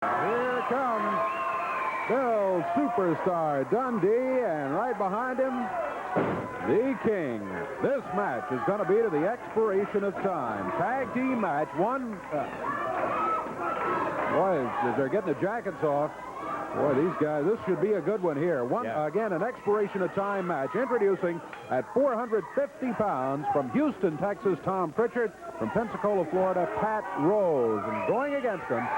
Here comes Bill Superstar Dundee, and right behind him, the King. This match is going to be to the expiration of time. Tag team match. Boy, as they're getting the jackets off. Boy, these guys, this should be a good one here. Again, an expiration of time match. Introducing at 450 pounds from Houston, Texas, Tom Prichard. From Pensacola, Florida, Pat Rose. And going against them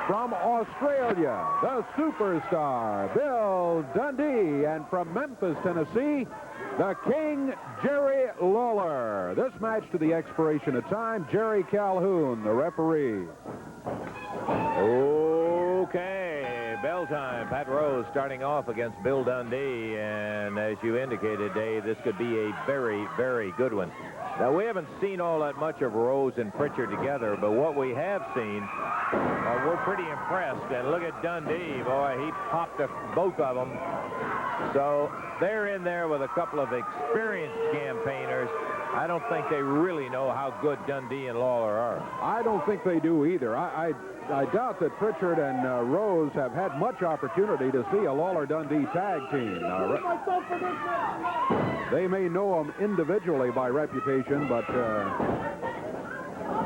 from Australia, the Superstar, Bill Dundee. And from Memphis, Tennessee, the King, Jerry Lawler. This match to the expiration of time, Jerry Calhoun, the referee. Okay, bell time. Pat Rose starting off against Bill Dundee, and as you indicated, Dave, this could be a very, very good one. Now, we haven't seen all that much of Rose and Prichard together, but what we have seen, we're pretty impressed. And look at Dundee, boy, he popped both of them. So they're in there with a couple of experienced campaigners. I don't think they really know how good Dundee and Lawler are. I don't think they do either. I doubt that Prichard and Rose have had much opportunity to see a Lawler-Dundee tag team. They may know them individually by reputation, but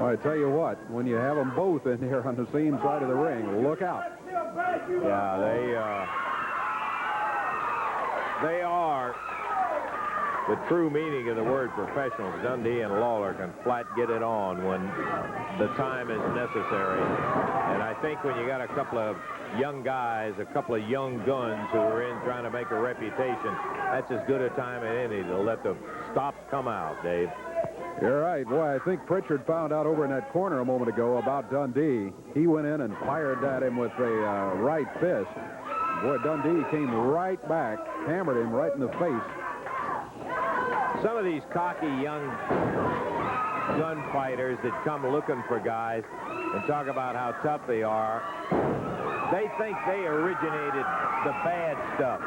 I tell you what, when you have them both in here on the same side of the ring, look out. Yeah, they are the true meaning of the word professionals. Dundee and Lawler can flat get it on when the time is necessary. And I think when you got a couple of young guys, a couple of young guns who are in trying to make a reputation, that's as good a time as any to let the stops come out, Dave. You're right. Boy, I think Prichard found out over in that corner a moment ago about Dundee. He went in and fired at him with a right fist. Boy, Dundee came right back, hammered him right in the face. Some of these cocky young gunfighters that come looking for guys and talk about how tough they are, they think they originated the bad stuff.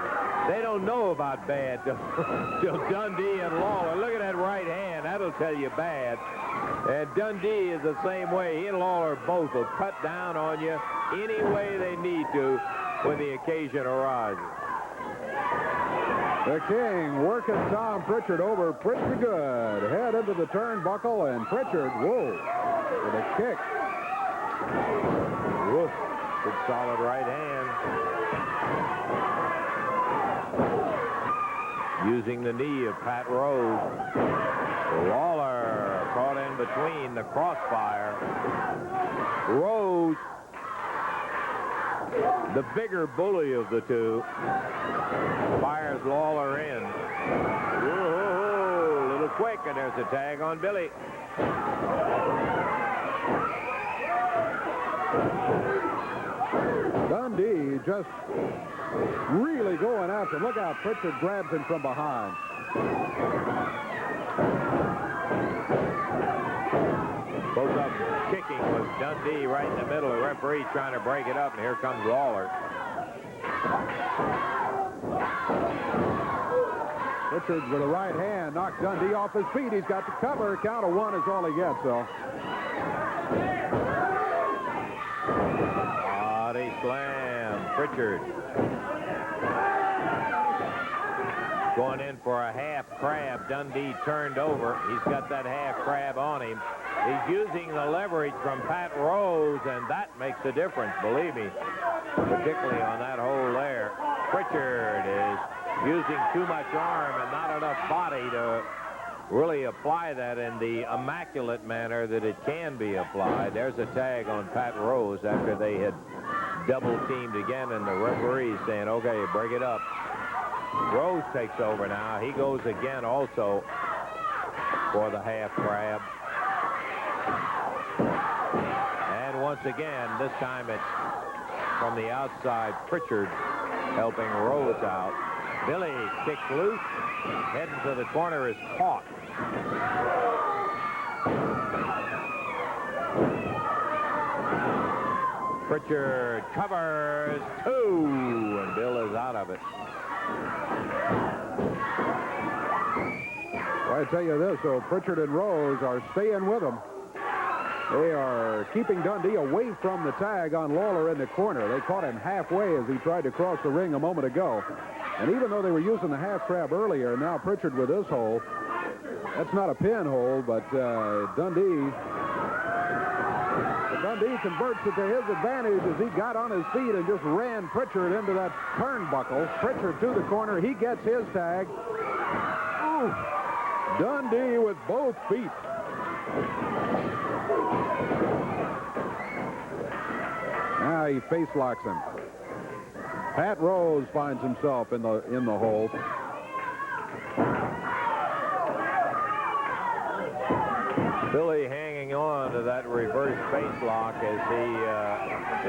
They don't know about bad till Dundee and Lawler. Look at that right hand. That'll tell you bad. And Dundee is the same way. He and Lawler both will cut down on you any way they need to when the occasion arises. The King working Tom Prichard over pretty good. Head into the turnbuckle, and Prichard, whoa, with a kick. Woof. Good solid right hand. Using the knee of Pat Rose. Lawler caught in between the crossfire. Rose, the bigger bully of the two, fires Lawler in. Whoa, a little quick, and there's a tag on Billy. Dundee just really going after him. Look out, Prichard grabs him from behind. Both of them kicking with Dundee right in the middle. The referee trying to break it up, and here comes Lawler. Prichard with a right hand knocked Dundee off his feet. He's got the cover. Count of one is all he gets, though. Body slam. Prichard going in for a half crab. Dundee turned over. He's got that half crab on him. He's using the leverage from Pat Rose, and that makes a difference, believe me, particularly on that hole there. Prichard is using too much arm and not enough body to really apply that in the immaculate manner that it can be applied. There's a tag on Pat Rose after they had double-teamed again, and the referee saying, okay, break it up. Rose takes over now. He goes again also for the half crab. And once again, this time it's from the outside, Prichard helping Rose out. Billy kicks loose, heading to the corner, is caught. Prichard covers two, and Bill is out of it. Well, I tell you this, so Prichard and Rose are staying with him. They are keeping Dundee away from the tag on Lawler in the corner. They caught him halfway as he tried to cross the ring a moment ago. And even though they were using the half crab earlier, now Prichard with this hole. That's not a pinhole, but Dundee converts it to his advantage as he got on his feet and just ran Prichard into that turnbuckle. Prichard to the corner. He gets his tag. Ooh. Dundee with both feet. Now he face locks him. Pat Rose finds himself in the hole. Billy hanging on to that reverse face lock as he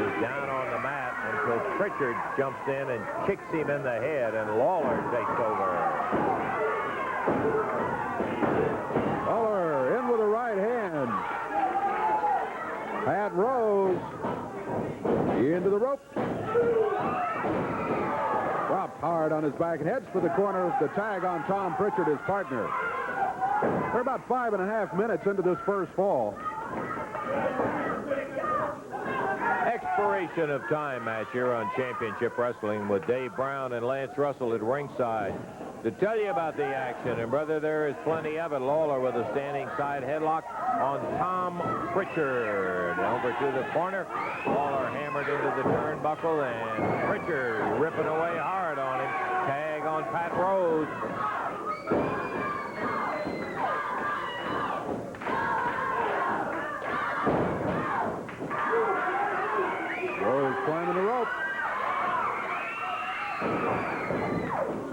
is down on the mat until Prichard jumps in and kicks him in the head, and Lawler takes over. Lawler in with a right hand. Pat Rose into the rope. Dropped hard on his back and heads for the corner. The tag on Tom Prichard, his partner. They're about 5.5 minutes into this first fall. Expiration of time match here on Championship Wrestling with Dave Brown and Lance Russell at ringside to tell you about the action. And, brother, there is plenty of it. Lawler with a standing side headlock on Tom Prichard. Over to the corner. Lawler hammered into the turnbuckle, and Prichard ripping away hard on him. Tag on Pat Rose. Rose climbing the rope.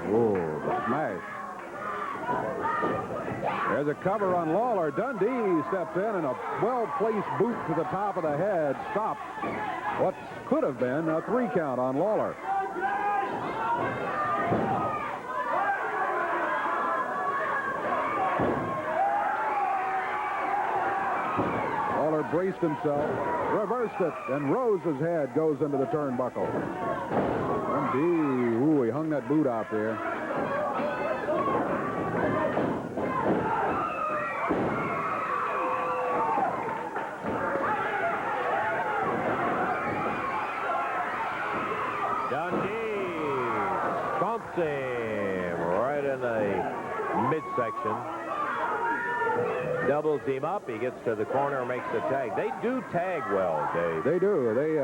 Oh, the smash. There's a cover on Lawler. Dundee steps in, and a well-placed boot to the top of the head stops what could have been a 3 count on Lawler. Lawler braced himself, reversed it, and Rose's head goes into the turnbuckle. Dundee, ooh, he hung that boot out there. Dundee stomps him right in the midsection. Doubles him up. He gets to the corner, makes the tag. They do tag well, Dave. They do. They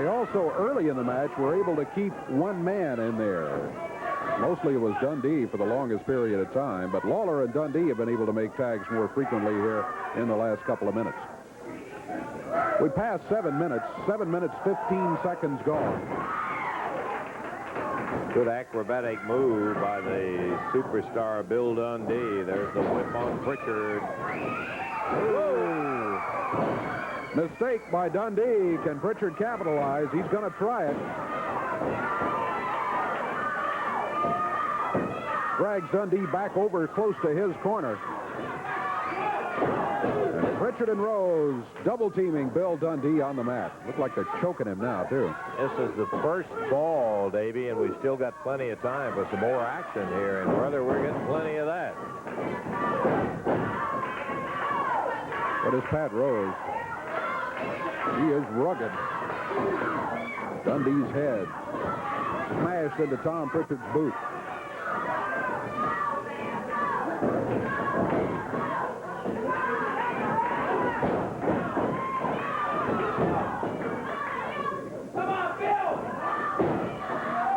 also, early in the match, were able to keep one man in there. Mostly it was Dundee for the longest period of time, but Lawler and Dundee have been able to make tags more frequently here in the last couple of minutes. We passed 7 minutes. 7 minutes, 15 seconds gone. Good acrobatic move by the superstar Bill Dundee. There's the whip on Prichard. Whoa! Mistake by Dundee. Can Prichard capitalize? He's going to try it. Drags Dundee back over close to his corner. And Prichard and Rose double teaming Bill Dundee on the mat. Look like they're choking him now, too. This is the first ball, Davey, and we've still got plenty of time for some more action here. And, brother, we're getting plenty of that. What is Pat Rose? He is rugged. Dundee's head smashed into Tom Prichard's boot.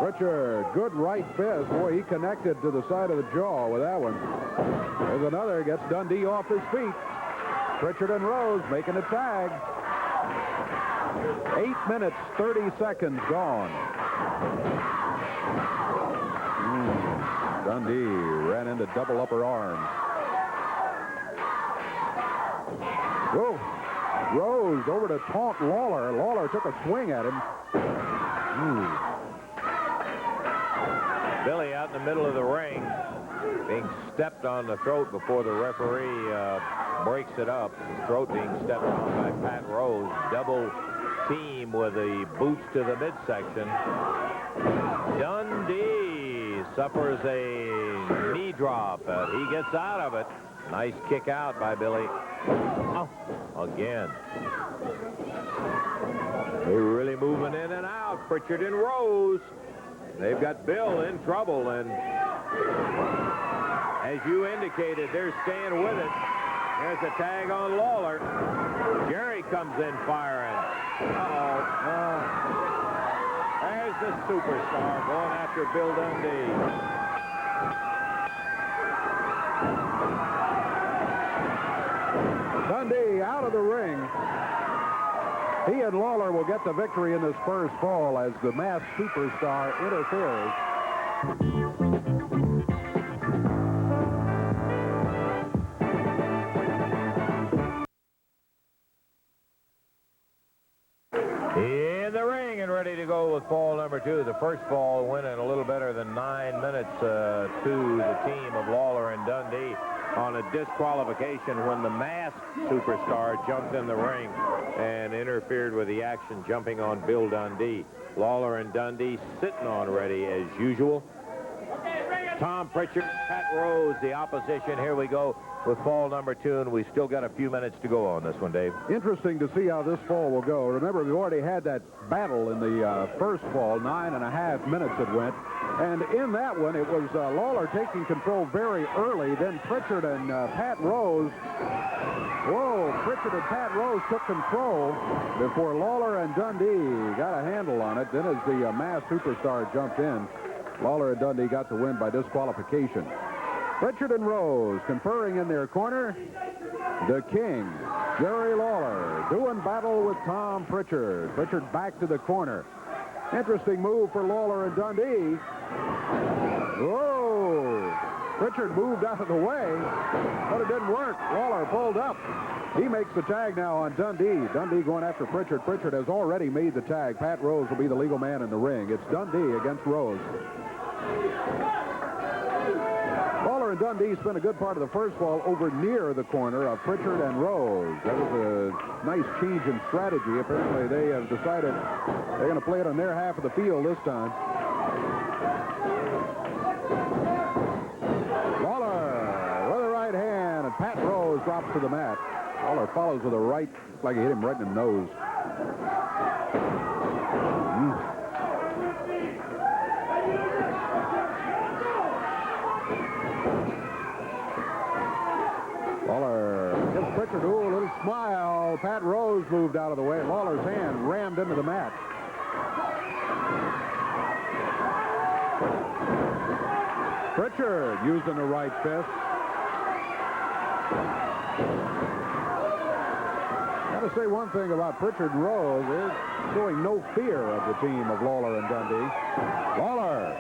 Prichard, good right fist. Boy, he connected to the side of the jaw with that one. There's another, gets Dundee off his feet. Prichard and Rose making a tag. 8 minutes, 30 seconds gone. Dundee ran into double upper arms. Whoa. Rose over to taunt Lawler. Lawler took a swing at him. Billy out in the middle of the ring, being stepped on the throat before the referee breaks it up. His throat being stepped on by Pat Rose. Double team with the boots to the midsection. Dundee suffers a knee drop. He gets out of it. Nice kick out by Billy. Oh, again. They're really moving in and out. Prichard and Rose. They've got Bill in trouble, and as you indicated, they're staying with it. There's a tag on Lawler. Jerry comes in firing. There's the superstar going after Bill Dundee. Dundee out of the ring. He and Lawler will get the victory in this first fall as the masked superstar interferes. In the ring and ready to go with fall number 2. The first fall winning a little better than 9 minutes to the team of Lawler and Dundee on a disqualification when the masked superstar jumped in the ring and interfered with the action, jumping on Bill Dundee. Lawler and Dundee sitting on ready as usual. Tom Prichard, Pat Rose, the opposition. Here we go with fall number 2, and we still got a few minutes to go on this one, Dave. Interesting to see how this fall will go. Remember, we've already had that battle in the first fall, 9.5 minutes it went. And in that one, it was Lawler taking control very early. Then Prichard and Pat Rose. Whoa, Prichard and Pat Rose took control before Lawler and Dundee got a handle on it. Then as the masked superstar jumped in, Lawler and Dundee got the win by disqualification. Prichard and Rose conferring in their corner. The King, Jerry Lawler, doing battle with Tom Prichard. Prichard back to the corner. Interesting move for Lawler and Dundee. Whoa! Prichard moved out of the way, but it didn't work. Lawler pulled up. He makes the tag now on Dundee. Dundee going after Prichard. Prichard has already made the tag. Pat Rose will be the legal man in the ring. It's Dundee against Rose. Lawler and Dundee spent a good part of the first fall over near the corner of Prichard and Rose. That was a nice change in strategy. Apparently, they have decided they're going to play it on their half of the field this time. Lawler with a right hand, and Pat Rose drops to the mat. Lawler follows with a right, like he hit him right in the nose. Lawler gives Prichard a little smile. Pat Rose moved out of the way. Lawler's hand rammed into the mat. Prichard using the right fist. Got to say one thing about Prichard and Rose. They're showing no fear of the team of Lawler and Dundee. Lawler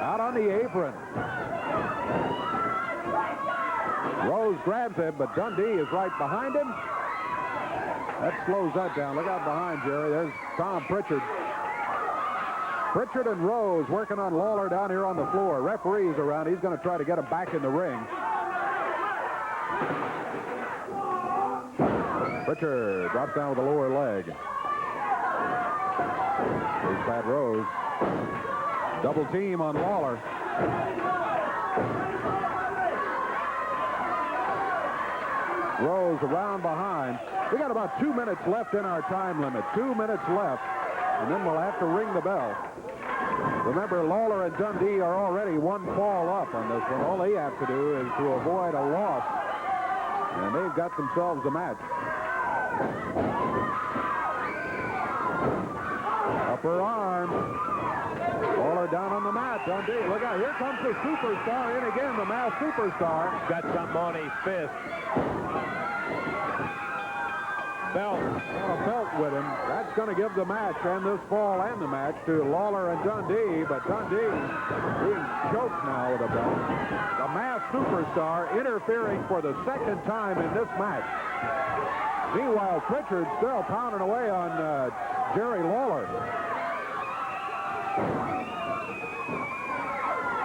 out on the apron. Rose grabs him, but Dundee is right behind him. That slows that down. Look out behind, Jerry. There's Tom Prichard. Prichard and Rose working on Lawler down here on the floor. Referee's around. He's going to try to get him back in the ring. Prichard drops down with the lower leg. Here's Pat Rose. Double team on Lawler. Rose around behind. We got about 2 minutes left in our time limit. 2 minutes left, and then we'll have to ring the bell. Remember, Lawler and Dundee are already one fall up on this one. All they have to do is to avoid a loss, and they've got themselves a match. Upper arm. Lawler down on the mat. Dundee, look out. Here comes the superstar in again, the masked superstar. Got something on his fist. Belt. A belt with him. That's going to give the match, and this fall and the match, to Lawler and Dundee. But Dundee being choked now with a belt. The masked superstar interfering for the second time in this match. Meanwhile, Prichard still pounding away on Jerry Lawler.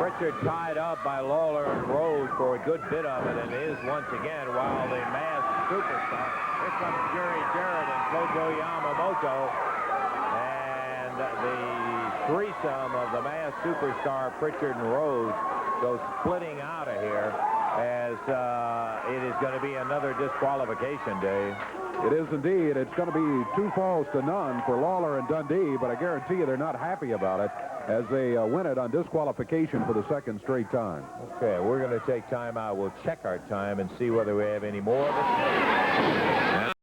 Prichard tied up by Lawler and Rose for a good bit of it, and is once again, while the masked superstar. Here comes Jerry Jarrett and Kojo Yamamoto, and the threesome of the masked superstar Prichard and Rose go splitting out of here. as it is going to be another disqualification, Dave. It is indeed. It's going to be 2 falls to none for Lawler and Dundee, but I guarantee you they're not happy about it as they win it on disqualification for the 2nd straight time. Okay, we're going to take time out. We'll check our time and see whether we have any more of it.